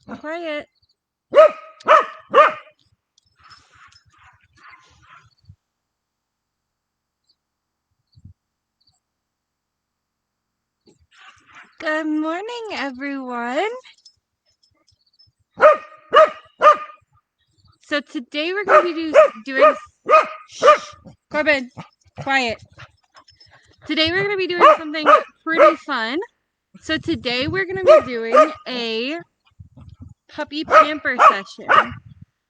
Quiet. Good morning, everyone. So today we're going to be doing... Shh, Corbyn, quiet. Today we're going to be doing something pretty fun. So today we're going to be doing a puppy pamper session.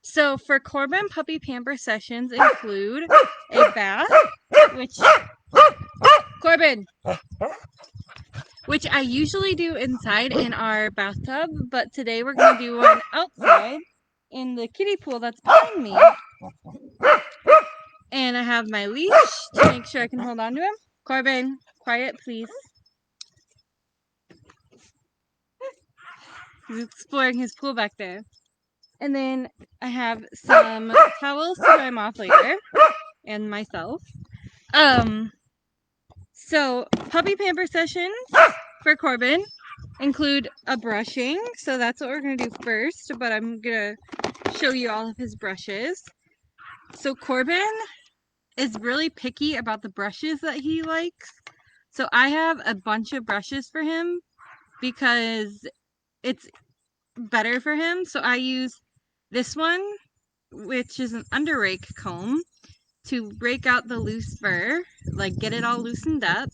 So for Corbyn, puppy pamper sessions include a bath, which... Corbyn! Which I usually do inside in our bathtub, but today we're going to do one outside in the kiddie pool that's behind me. And I have my leash to make sure I can hold on to him. Corbyn, quiet, please. He's exploring his pool back there. And then I have some towels to dry him off later, and myself. So puppy pamper sessions for Corbyn include a brushing. So that's what we're going to do first, but I'm going to show you all of his brushes. So Corbyn is really picky about the brushes that he likes. So I have a bunch of brushes for him because it's better for him. So I use this one, which is an under rake comb, to rake out the loose fur, like get it all loosened up.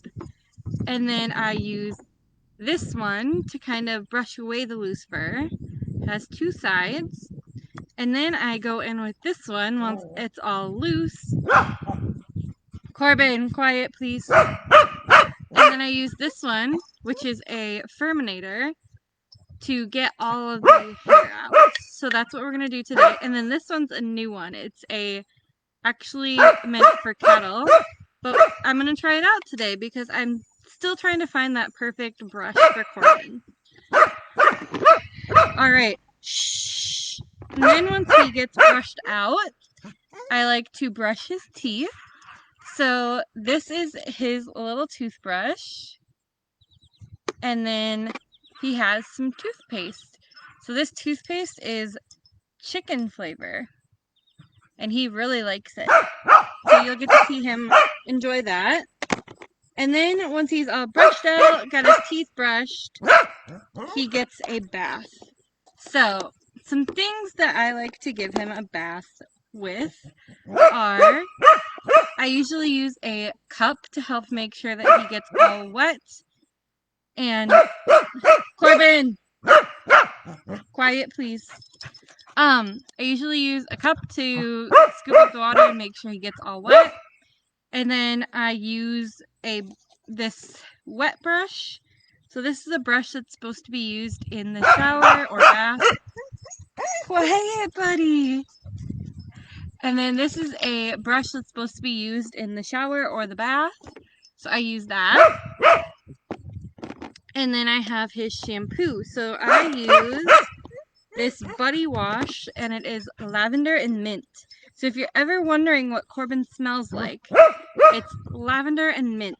And then I use this one to kind of brush away the loose fur. It has two sides. And then I go in with this one once it's all loose. Corbyn, quiet, please. And then I use this one, which is a furminator, to get all of the hair out. So that's what we're going to do today. And then this one's a new one. It's actually meant for cattle. But I'm going to try it out today because I'm still trying to find that perfect brush for Corbyn. Alright. Shh. And then once he gets brushed out, I like to brush his teeth. So this is his little toothbrush. And then he has some toothpaste. So this toothpaste is chicken flavor. And he really likes it. So you'll get to see him enjoy that. And then once he's all brushed out, got his teeth brushed, he gets a bath. So some things that I like to give him a bath with are, I usually use a cup to help make sure that he gets all wet. And Corbyn, quiet please. I usually use a cup to scoop up the water and make sure he gets all wet. And then I use this wet brush. So this is a brush that's supposed to be used in the shower or bath. Quiet, buddy. And then this is a brush that's supposed to be used in the shower or the bath. So I use that. And then I have his shampoo. So I use this Buddy Wash, and it is lavender and mint. So if you're ever wondering what Corbyn smells like, it's lavender and mint.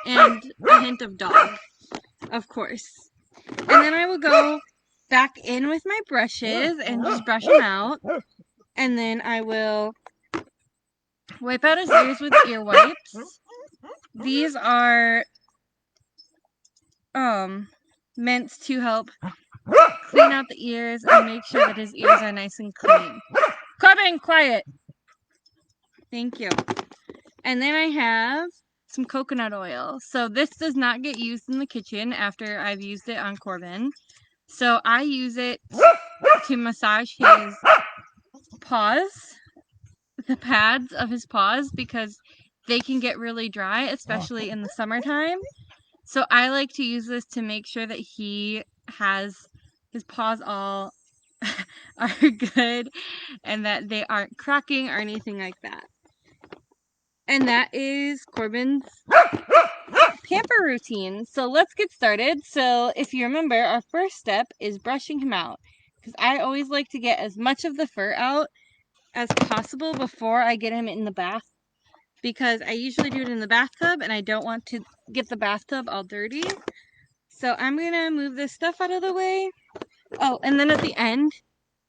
And a hint of dog, of course. And then I will go back in with my brushes and just brush them out. And then I will wipe out his ears with ear wipes. These are meant to help clean out the ears and make sure that his ears are nice and clean. Corbyn, quiet. Thank you. And then I have some coconut oil. So this does not get used in the kitchen after I've used it on Corbyn. So I use it to massage his paws, the pads of his paws, because they can get really dry, especially in the summertime. So I like to use this to make sure that he has his paws all are good and that they aren't cracking or anything like that. And that is Corbyn's pamper routine. So let's get started. So if you remember, our first step is brushing him out, because I always like to get as much of the fur out as possible before I get him in the bath, because I usually do it in the bathtub and I don't want to get the bathtub all dirty. So I'm gonna move this stuff out of the way Oh, and then at the end,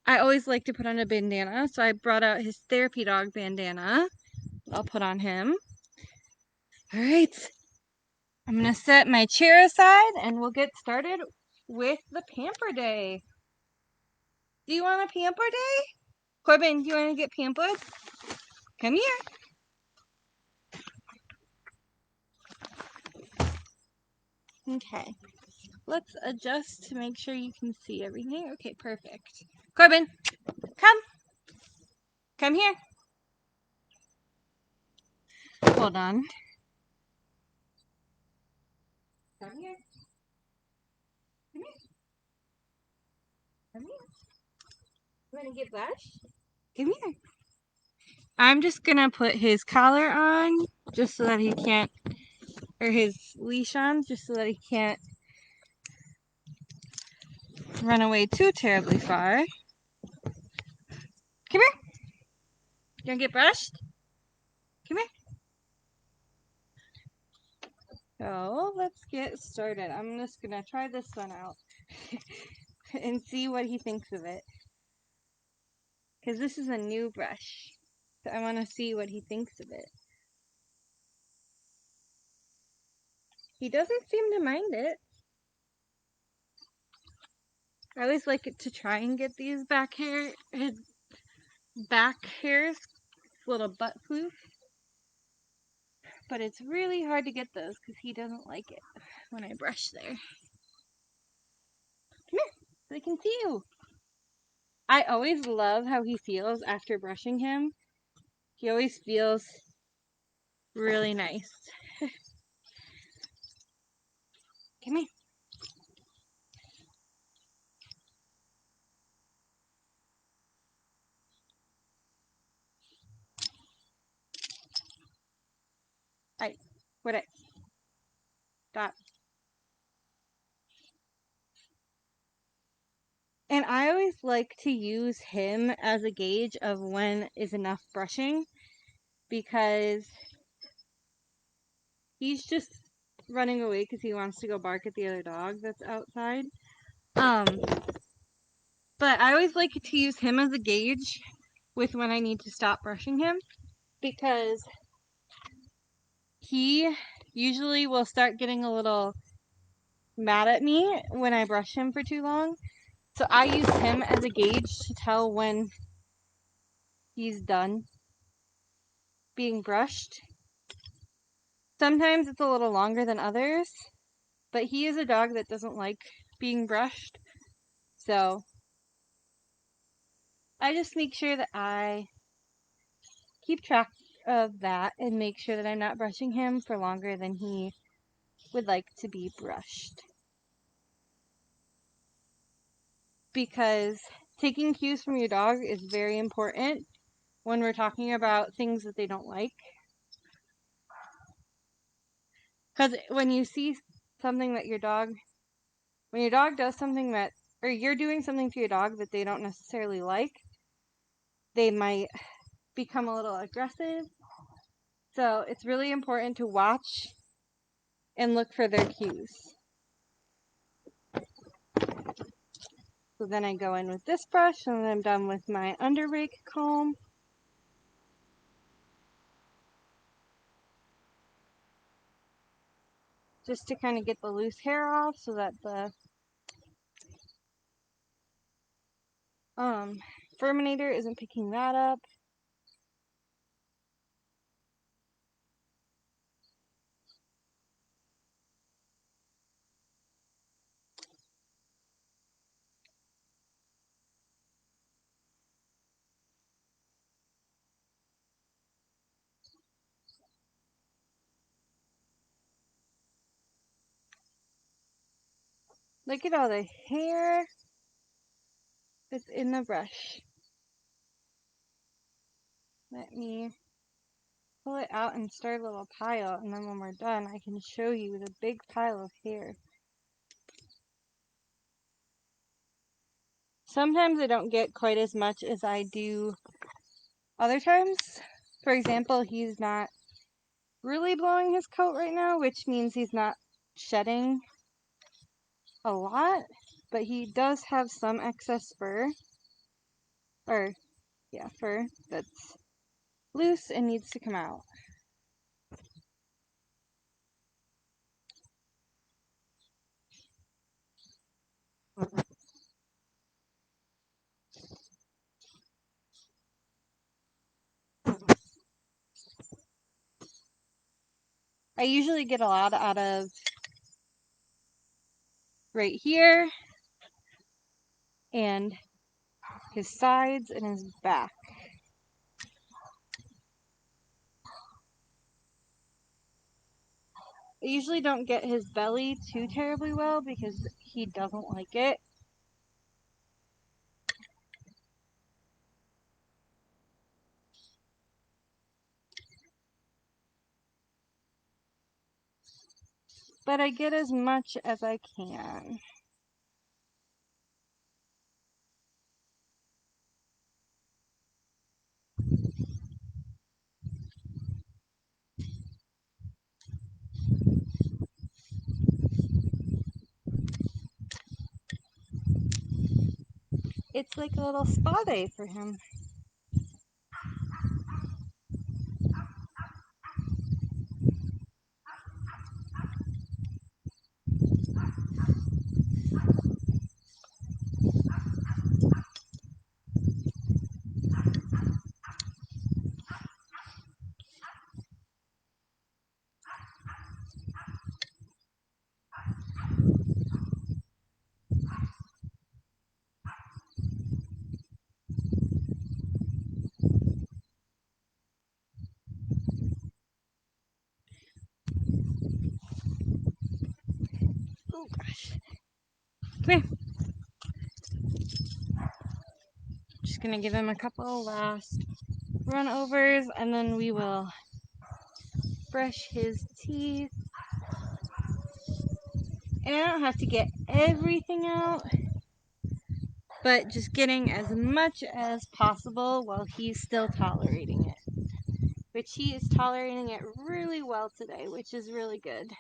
I always like to put on a bandana, so I brought out his therapy dog bandana. I'll put on him. All right, I'm gonna set my chair aside and we'll get started with the pamper day. Do you want a pamper day? Corbyn, do you want to get pampered? Come here. Okay, let's adjust to make sure you can see everything. Okay, perfect. Corbyn, come. Come here. Hold on. Come here. Come here. Come here. You want to get brushed? Come here. I'm just gonna put his collar on just so that he can't, or his leash on just so that he can't run away too terribly far. Come here. You wanna get brushed? Come here. So let's get started. I'm just gonna try this one out and see what he thinks of it. Because this is a new brush. So I want to see what he thinks of it. He doesn't seem to mind it. I always like it to try and get these back hairs, little butt floof. But it's really hard to get those because he doesn't like it when I brush there. Come here, so they can see you. I always love how he feels after brushing him. He always feels really nice. Come here. Alright, what I stop. And I always like to use him as a gauge of when is enough brushing because he's just running away because he wants to go bark at the other dog that's outside. But I always like to use him as a gauge with when I need to stop brushing him because he usually will start getting a little mad at me when I brush him for too long. So I use him as a gauge to tell when he's done being brushed. Sometimes it's a little longer than others, but he is a dog that doesn't like being brushed. So I just make sure that I keep track of that and make sure that I'm not brushing him for longer than he would like to be brushed. Because taking cues from your dog is very important when we're talking about things that they don't like. Because when you see something that when your dog does something that, or you're doing something to your dog that they don't necessarily like, they might become a little aggressive. So it's really important to watch and look for their cues. So then I go in with this brush and then I'm done with my under rake comb. Just to kind of get the loose hair off so that the Furminator isn't picking that up. Look at all the hair that's in the brush. Let me pull it out and start a little pile, and then when we're done, I can show you the big pile of hair. Sometimes I don't get quite as much as I do other times. For example, he's not really blowing his coat right now, which means he's not shedding a lot. but he does have some excess fur. Or, yeah, fur that's loose and needs to come out. I usually get a lot out of right here and his sides and his back. I usually don't get his belly too terribly well because he doesn't like it. But I get as much as I can. It's like a little spa day for him. Oh gosh. Come here. Just gonna give him a couple last run overs and then we will brush his teeth. And I don't have to get everything out, but just getting as much as possible while he's still tolerating it. Which he is tolerating it really well today, which is really good.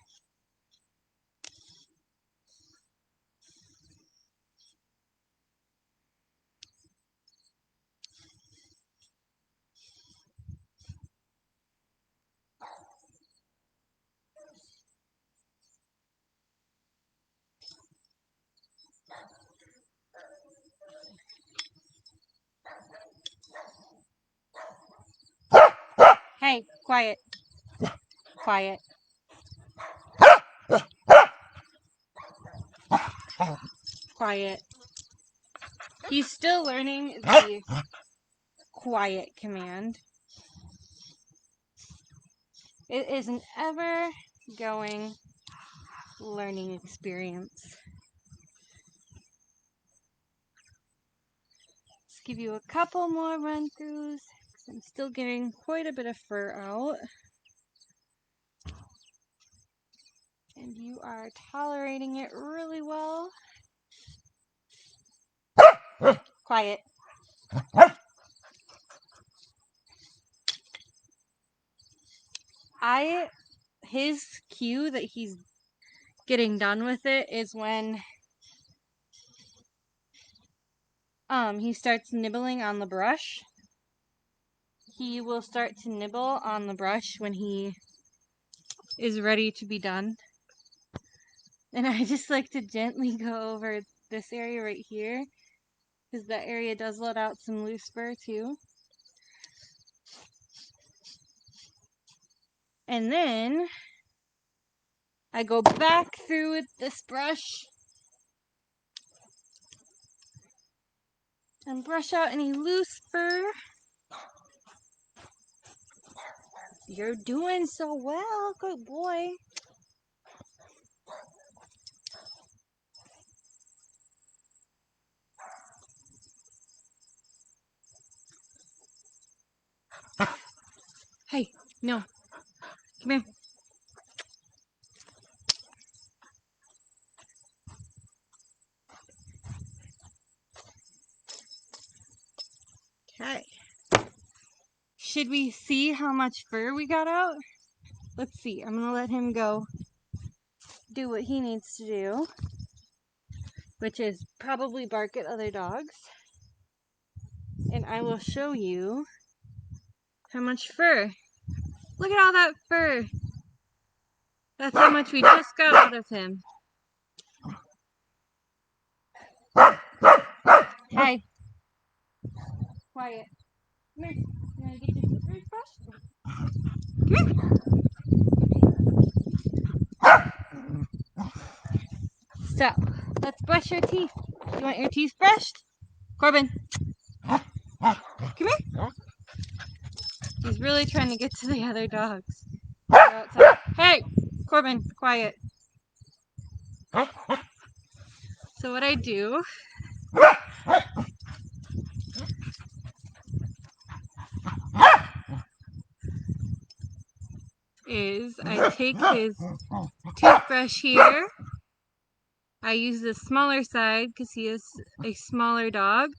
Hey, quiet. Quiet. Quiet. He's still learning the quiet command. It is an ever going learning experience. Let's give you a couple more run throughs because I'm still getting quite a bit of fur out. And you are tolerating it really well. Quiet. His cue that he's getting done with it is when he starts nibbling on the brush. He will start to nibble on the brush when he is ready to be done. And I just like to gently go over this area right here because that area does let out some loose fur too. And then I go back through with this brush and brush out any loose fur. You're doing so well, good boy. Hey, no. Come here. Okay. Should we see how much fur we got out? Let's see. I'm going to let him go do what he needs to do. which is probably bark at other dogs. And I will show you how much fur. Look at all that fur. That's how much we just got out of him. Hey. Quiet. Come here. You want to get your toothbrush? Come here. So, let's brush your teeth. You want your teeth brushed? Corbyn. Come here. He's really trying to get to the other dogs. Hey, Corbyn, quiet. So what I do is I take his toothbrush here. I use the smaller side because he is a smaller dog.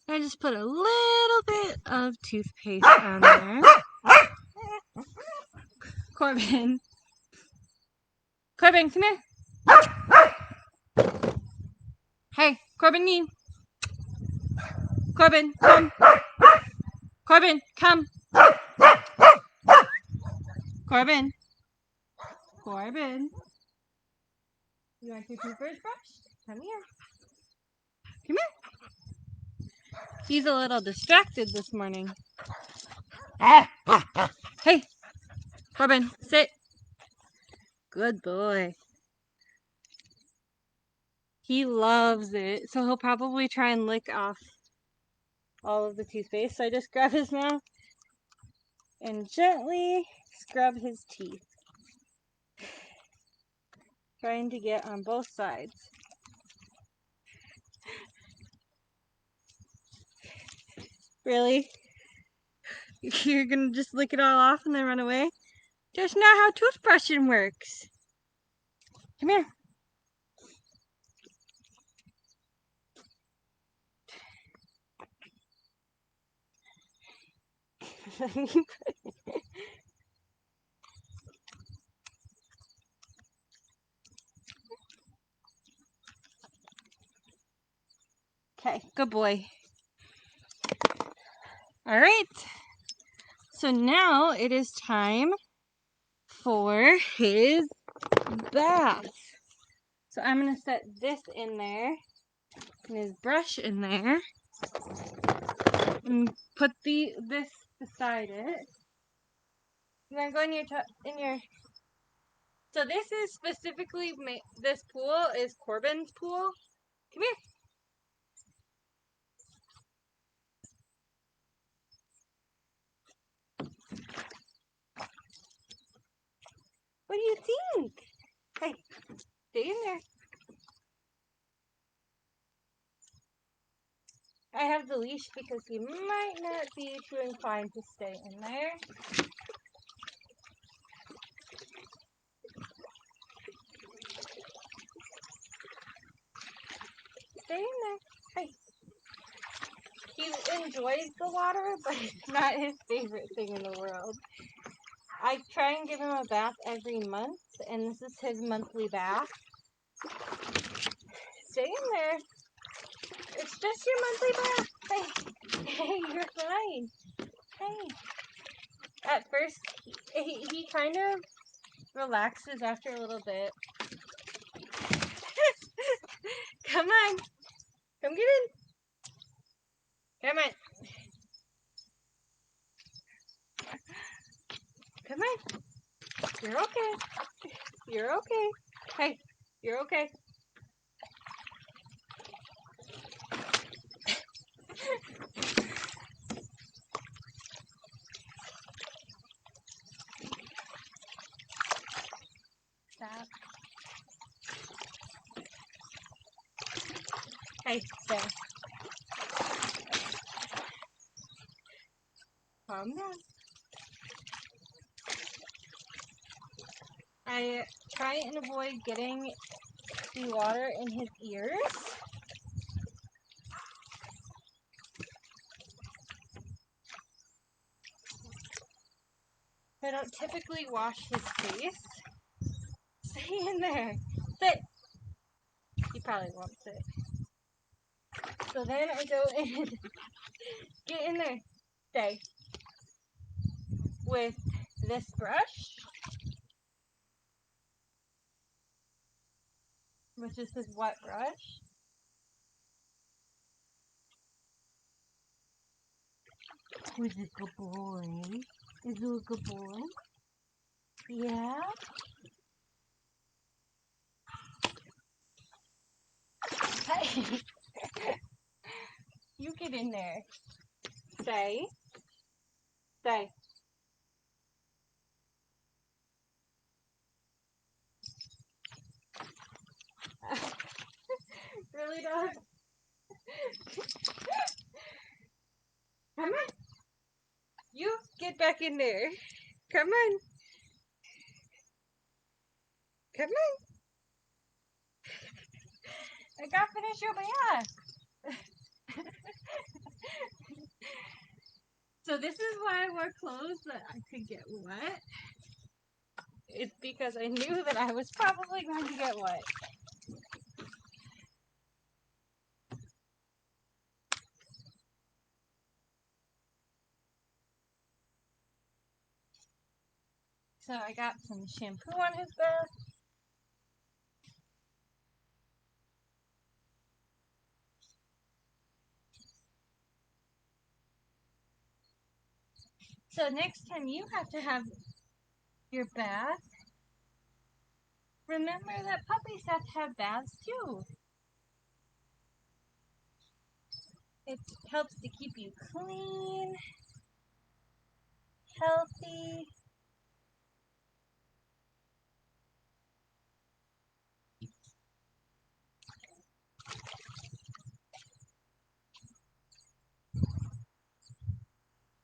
And I just put a little bit of toothpaste on there. Corbyn. Corbyn, come here. Hey, Corbyn, knee. Corbyn, come. Corbyn, come. Corbyn. Corbyn. You want your toothbrush brushed? Come here. Come here. He's a little distracted this morning. Hey, Corbyn, sit. Good boy. He loves it, so he'll probably try and lick off all of the toothpaste. So I just grab his mouth and gently scrub his teeth. Trying to get on both sides. Really? You're gonna just lick it all off and then run away? That's not how toothbrushing works. Come here. Okay, good boy. All right. So now it is time for his bath. So I'm going to set this in there and his brush in there and put this beside it. You want to go in your So this is specifically this pool is Corbyn's pool. Come here. What do you think? Hey, stay in there. I have the leash because he might not be too inclined to stay in there. Stay in there. Hey. He enjoys the water, but it's not his favorite thing in the world. I try and give him a bath every month, and this is his monthly bath. Stay in there. It's just your monthly bath. Hey, you're fine. Hey. At first, he kind of relaxes after a little bit. Come on. Come get in. Come on. Come on. You're okay. You're okay. Hey, you're okay. Stop. Hey, stay. Calm down. I try and avoid getting the water in his ears. I don't typically wash his face. Stay in there. Sit. He probably won't sit. So then I go and get in there, stay, with this brush, which is his wet brush. Who's a good boy? Is you a good boy? Yeah? Hey! You get in there. Stay. Stay. Really, dog? Come on. You get back in there. Come on. Come on. I gotta finish your bath. So this is why I wore clothes that I could get wet. It's because I knew that I was probably going to get wet. So I got some shampoo on his bath. So next time you have to have your bath, remember that puppies have to have baths too. It helps to keep you clean, healthy.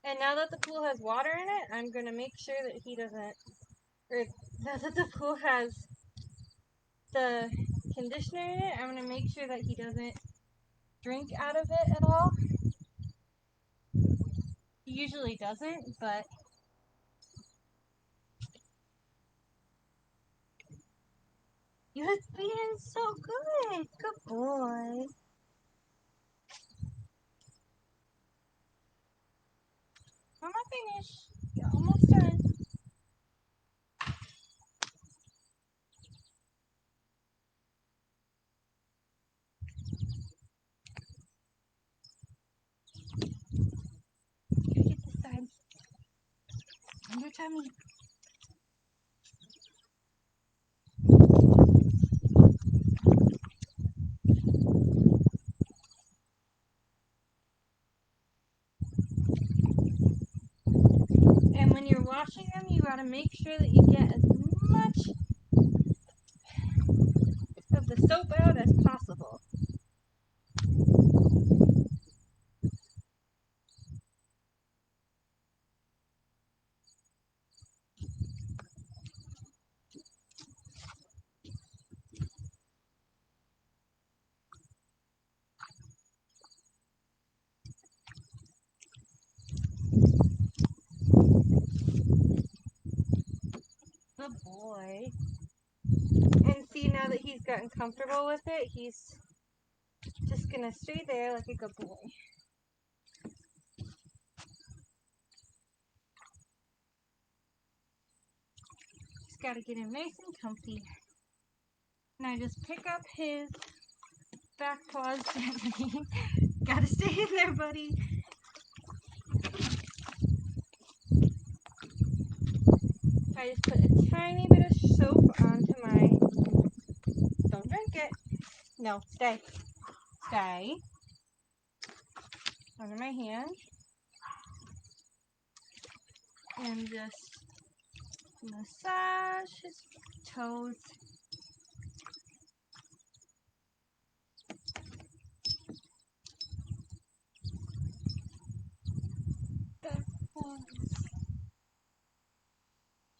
And now that the pool has water in it, I'm going to make sure that he doesn't, or now that the pool has the conditioner in it, I'm going to make sure that he doesn't drink out of it at all. He usually doesn't, but you're being so good. Good boy. I'm not finished. You're almost done. You get this side. On your tummy. And when you're washing them, you gotta make sure that you get as much of the soap out as possible. Good boy. And see, now that he's gotten comfortable with it, he's just gonna stay there like a good boy. Just gotta get him nice and comfy. And I just pick up his back paws gently. Gotta stay in there, buddy. I just put a tiny bit of soap onto my... Don't drink it. No, stay. Stay. Under my hand. And just massage his toes.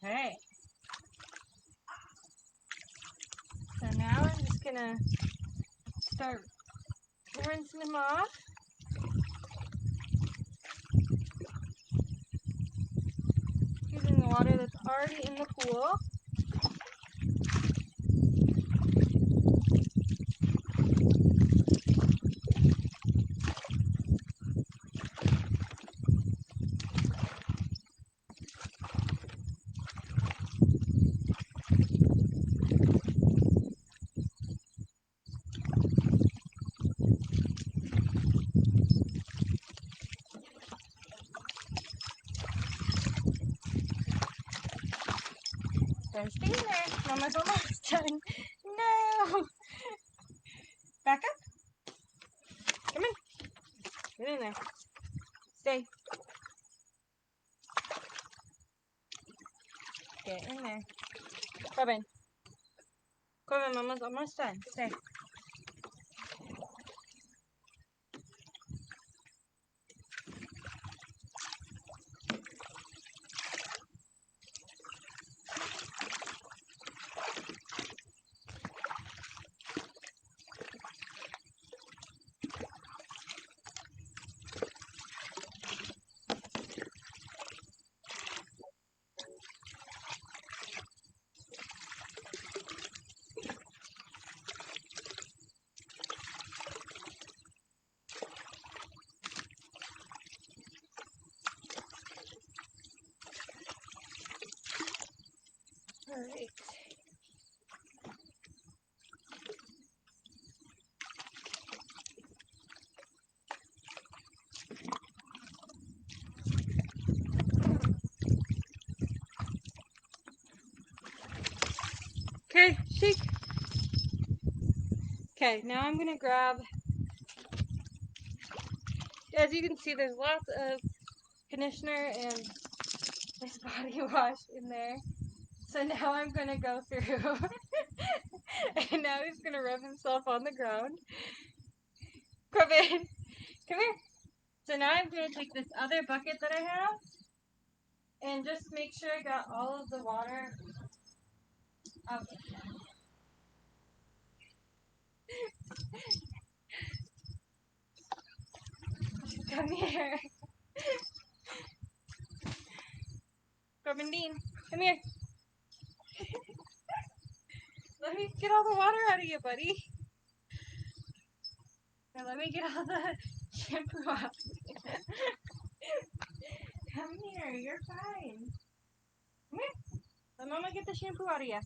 Okay. So now I'm just gonna start rinsing him off. Using the water that's already in the pool. there. Stay in there. Mama's almost done. No. Back up. Come in. Get in there. Stay. Get in there. Corbyn. Corbyn, Mama's almost done. Stay. Alright. Okay, shake. Okay, now I'm gonna grab, as you can see, there's lots of conditioner and this body wash in there. So now I'm gonna go through and now he's gonna rub himself on the ground. Corbyn, come here. So now I'm gonna take this other bucket that I have and just make sure I got all of the water out. Come here. Corbyn Dean, come here. Let me get all the water out of you, buddy. Now let me get all the shampoo off. Come here, you're fine. Come here. Let Mama get the shampoo out of you.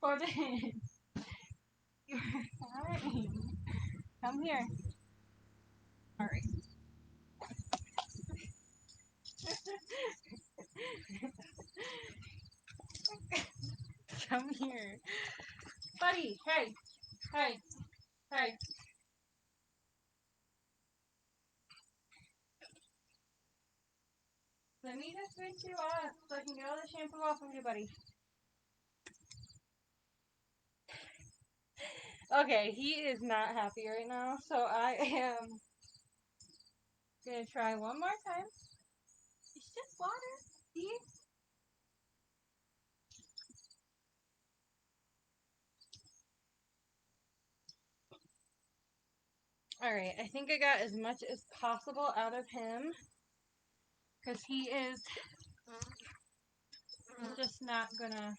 Corbyn, you're fine. Come here. Alright. Come here. Buddy, hey, hey, hey. Let me just rinse you off so I can get all the shampoo off of you, buddy. Okay, he is not happy right now, so I am gonna try one more time. It's just water, see? Alright, I think I got as much as possible out of him, because he is just not gonna...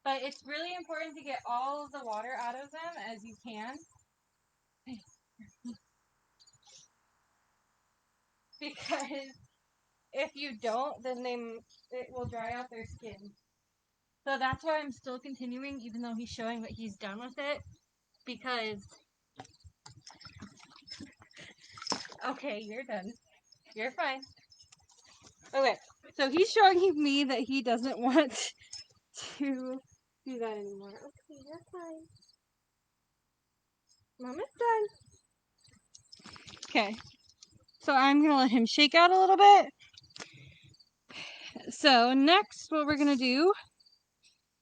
But it's really important to get all of the water out of them as you can. Because if you don't, then it will dry out their skin. So that's why I'm still continuing, even though he's showing that he's done with it. Because... Okay, you're done. You're fine. Okay, so he's showing me that he doesn't want to do that anymore. Okay, you're fine. Mama's done. Okay, so I'm gonna let him shake out a little bit. So next, what we're gonna do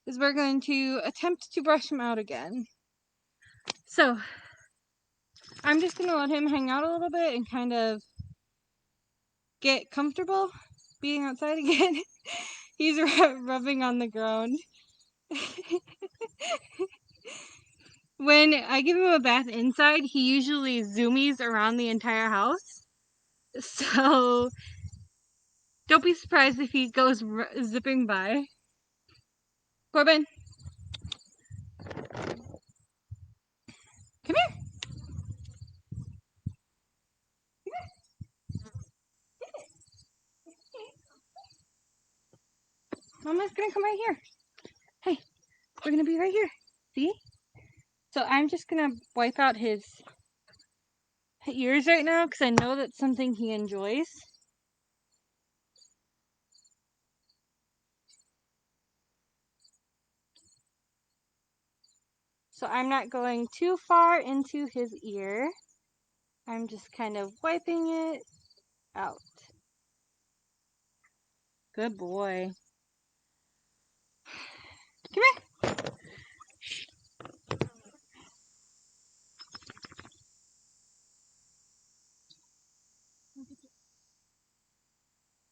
is we're going to attempt to brush him out again. So I'm just gonna let him hang out a little bit and kind of get comfortable being outside again. He's rubbing on the ground. When I give him a bath inside, he usually zoomies around the entire house. So don't be surprised if he goes zipping by. Corbyn, come here. Mama's gonna come right here. Hey, we're gonna be right here. See? So I'm just gonna wipe out his ears right now because I know that's something he enjoys. So I'm not going too far into his ear. I'm just kind of wiping it out. Good boy. Come here.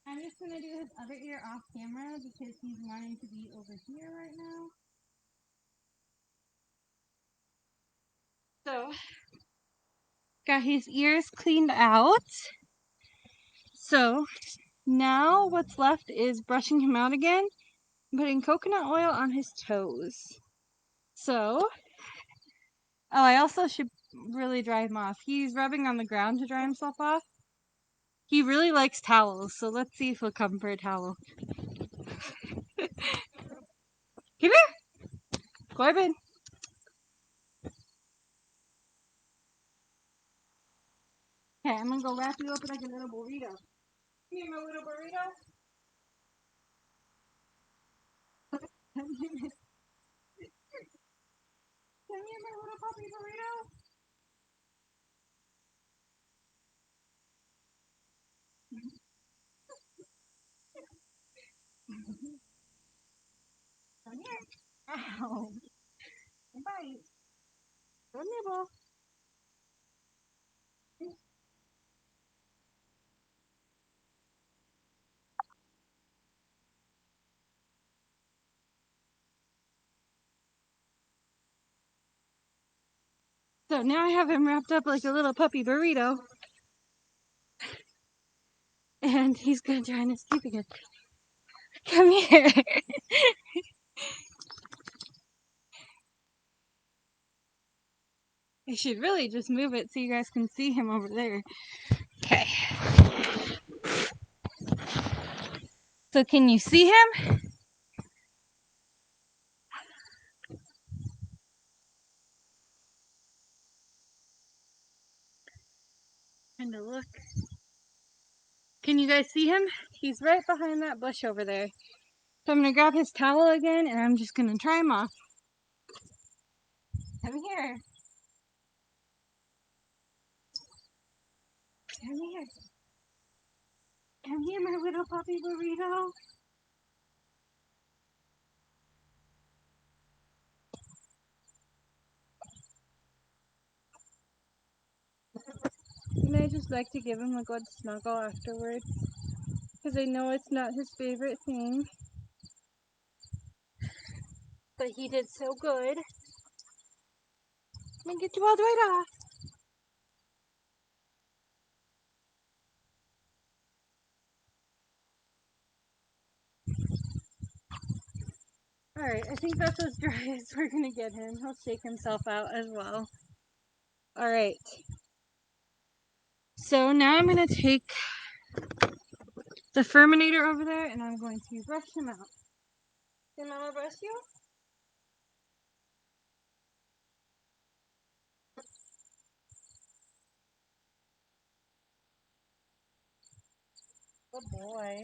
I'm just going to do his other ear off camera because he's wanting to be over here right now. So, got his ears cleaned out. So, now what's left is brushing him out again, putting coconut oil on his toes. So, oh, I also should really dry him off. He's rubbing on the ground to dry himself off. He really likes towels, so let's see if he'll come for a towel. Come here, Corbyn. Okay, I'm gonna go wrap you up like a little burrito. Come here, my little burrito. Come here, my little puppy burrito. Come here. Ow. Don't bite. Don't nibble. So now I have him wrapped up like a little puppy burrito. And he's gonna try and sleep again. Come here. I should really just move it so you guys can see him over there. Okay. So can you see him? Kind of look. Can you guys see him? He's right behind that bush over there. So I'm gonna grab his towel again and I'm just gonna try him off. Come here. Come here. Come here, my little puppy burrito. And I just like to give him a good snuggle afterward. Because I know it's not his favorite thing. But he did so good. I'm gonna get you all right off. Alright, I think that's as dry as we're gonna get him. He'll shake himself out as well. Alright. So now I'm gonna take the Furminator over there and I'm going to brush him out. Can Mama brush you? Good boy.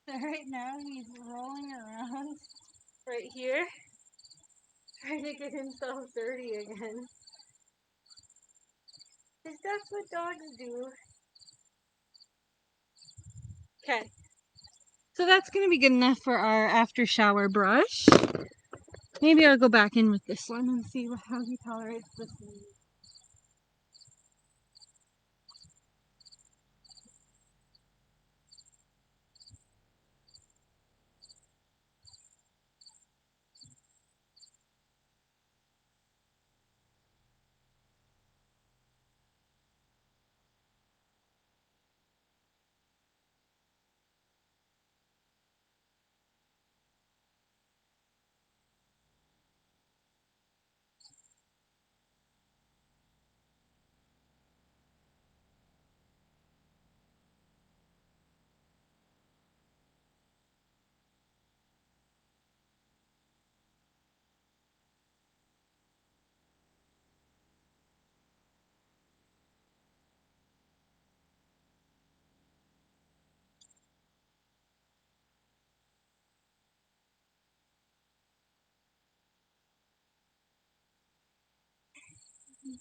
So right now he's rolling around right here, trying to get himself dirty again. Because that's what dogs do. Okay. So that's going to be good enough for our after shower brush. Maybe I'll go back in with this one and see how he tolerates this one.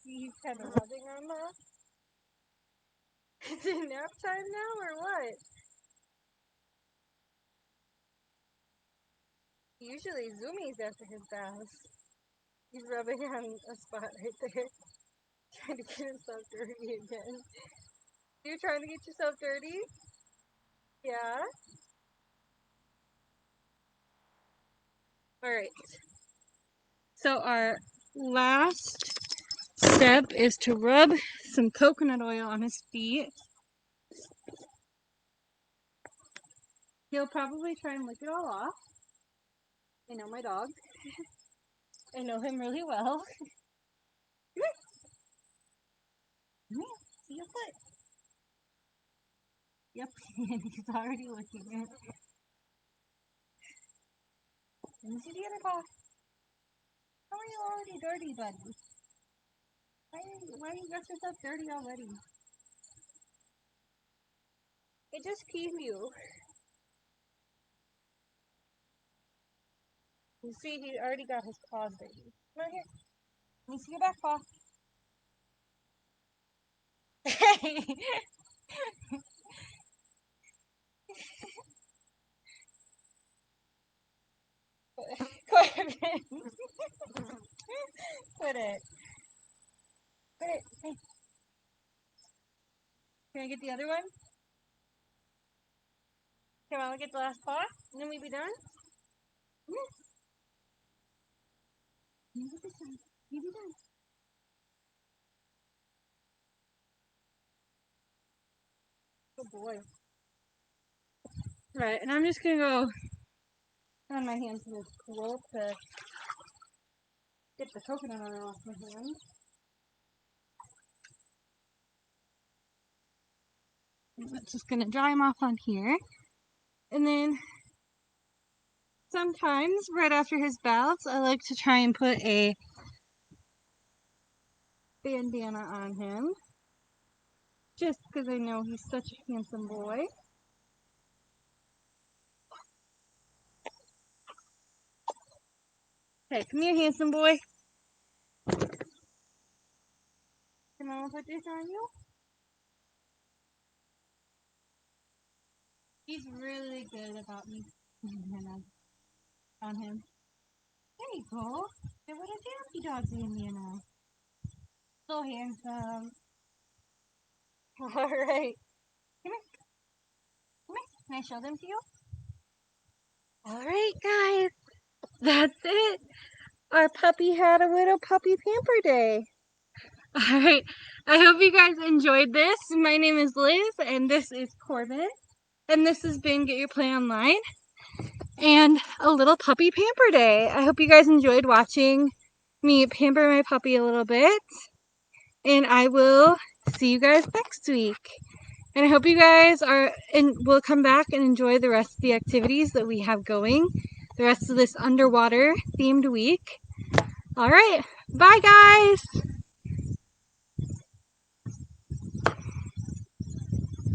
He's kind of rubbing on that. Is it nap time now or what? Usually Zoomies after his baths. He's rubbing on a spot right there. Trying to get himself dirty again. You're trying to get yourself dirty? Yeah? Alright. So our last step is to rub some coconut oil on his feet. He'll probably try and lick it all off. I know my dog. I know him really well. Come here. Come here. See your foot. Yep, he's already licking it. Let me see the other paw. How are you already dirty, buddy? Why you got yourself dirty already? It just peed you. You see, he already got his paws dirty. Come on here. Let me see your back paw. Hey! Corbyn! Put it. Put it. Hey. Can I get the other one? Come on, we'll get the last paw, and then we be done. Maybe this one. Maybe done. Good boy. Right, and I'm just gonna go on my hands to this quilt to get the coconut oil off my hand. I'm just gonna dry them off on here. And then sometimes right after his baths, I like to try and put a bandana on him. Just because I know he's such a handsome boy. Hey, come here, handsome boy. Can Mama put this on you? He's really good about me on him. There you go. Hey, what a dappy dog's in you now. So handsome. Alright. Come here. Come here. Can I show them to you? Alright, guys. That's it. Our puppy had a little puppy pamper day. Alright. I hope you guys enjoyed this. My name is Liz, and this is Corbyn. And this has been Get Your Play Online and a little puppy pamper day. I hope you guys enjoyed watching me pamper my puppy a little bit. And I will see you guys next week. And I hope you guys will come back and enjoy the rest of the activities that we have going. The rest of this underwater themed week. All right. Bye, guys.